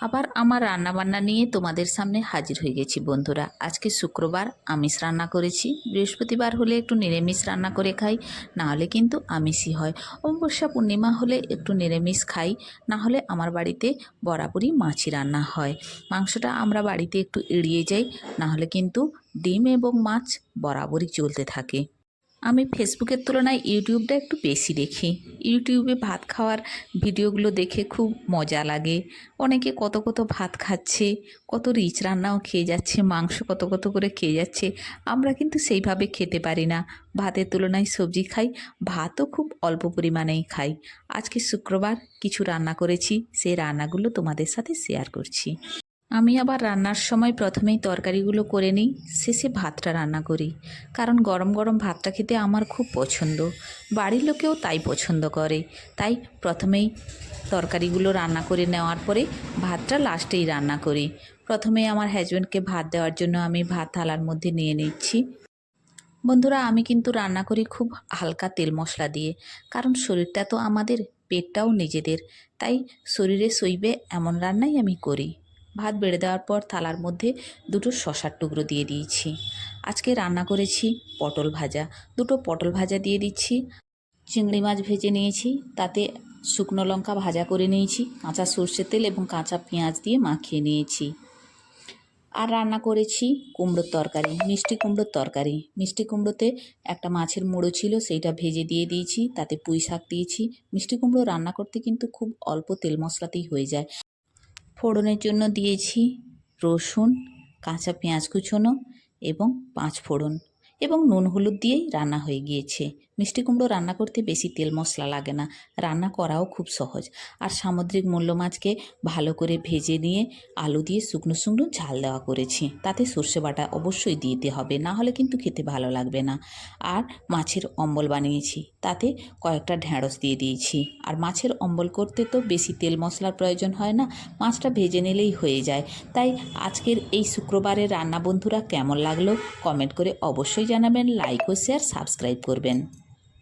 আবার আমার রান্নাবান্না নিয়ে তোমাদের সামনে হাজির হয়ে গেছি বন্ধুরা। আজকে শুক্রবার, আমিষ রান্না করেছি। বৃহস্পতিবার হলে একটু নিরামিষ রান্না করে খাই, না হলে কিন্তু আমিষই হয়। অমাবস্যা পূর্ণিমা হলে একটু নিরামিষ খাই, না হলে আমার বাড়িতে বরাবরই মাছই রান্না হয়। মাংসটা আমরা বাড়িতে একটু এড়িয়ে যাই, না হলে কিন্তু ডিম এবং মাছ বরাবরই চলতে থাকে। আমি ফেসবুকের তুলনায় ইউটিউবটা একটু বেশি দেখি। ইউটিউবে ভাত খাওয়ার ভিডিওগুলো দেখে খুব মজা লাগে। অনেকে কত কত ভাত খাচ্ছে, কত রিচ রান্নাও খেয়ে যাচ্ছে, মাংস কত কত করে খেয়ে যাচ্ছে। আমরা কিন্তু সেইভাবে খেতে পারি না। ভাতের তুলনায় সবজি খাই, ভাতও খুব অল্প পরিমাণেই খাই। আজকে শুক্রবার কিছু রান্না করেছি, সেই রান্নাগুলো তোমাদের সাথে শেয়ার করছি। আমি আবার রান্নার সময় প্রথমেই তরকারিগুলো করে নিই, শেষে ভাতটা রান্না করি। কারণ গরম গরম ভাতটা খেতে আমার খুব পছন্দ, বাড়ির লোকেও তাই পছন্দ করে। তাই প্রথমেই তরকারিগুলো রান্না করে নেওয়ার পরে ভাতটা লাস্টেই রান্না করি। প্রথমে আমার হাজব্যান্ডকে ভাত দেওয়ার জন্য আমি ভাত থালার মধ্যে নিয়ে নিচ্ছি। বন্ধুরা, আমি কিন্তু রান্না করি খুব হালকা তেল মশলা দিয়ে, কারণ শরীরটা তো আমাদের, পেটটাও নিজেদের। তাই শরীরে সইবে এমন রান্নাই আমি করি। ভাত বেড়ে দেওয়ার পর থালার মধ্যে দুটো শসার টুকরো দিয়ে দিয়েছি। আজকে রান্না করেছি পটল ভাজা, দুটো পটল ভাজা দিয়ে দিচ্ছি। চিংড়ি মাছ ভেজে নিয়েছি, তাতে শুকনো লঙ্কা ভাজা করে নিয়েছি, কাঁচা সর্ষের তেল এবং কাঁচা পেঁয়াজ দিয়ে মাখিয়ে নিয়েছি। আর রান্না করেছি কুমড়োর তরকারি, মিষ্টি কুমড়োর তরকারি। মিষ্টি কুমড়োতে একটা মাছের মুড়ো ছিল, সেইটা ভেজে দিয়ে দিয়েছি, তাতে পুঁই শাক দিয়েছি। মিষ্টি কুমড়ো রান্না করতে কিন্তু খুব অল্প তেল মশলাতেই হয়ে যায়। ফোড়নের জন্য দিয়েছি রসুন, কাঁচা পেঁয়াজ কুচোনো এবং 5 ফোড়ন, এবং নুন হলুদ দিয়েই রান্না হয়ে গিয়েছে। মিষ্টি কুমড়ো রান্না করতে বেশি তেল মশলা লাগে না, রান্না করাও খুব সহজ। আর সামুদ্রিক মূল্য মাছকে ভালো করে ভেজে নিয়ে আলু দিয়ে শুকনো শুকনো ঝাল দেওয়া করেছি, তাতে সর্ষে বাটা অবশ্যই দিতে হবে, না হলে কিন্তু খেতে ভালো লাগবে না। আর মাছের অম্বল বানিয়েছি, তাতে কয়েকটা ঢ্যাঁড়স দিয়ে দিয়েছি। আর মাছের অম্বল করতে তো বেশি তেল মশলার প্রয়োজন হয় না, মাছটা ভেজে নিলেই হয়ে যায়। তাই আজকের এই শুক্রবারের রান্না বন্ধুরা কেমন লাগলো কমেন্ট করে অবশ্যই জানাবেন, লাইক ও শেয়ার সাবস্ক্রাইব করবেন।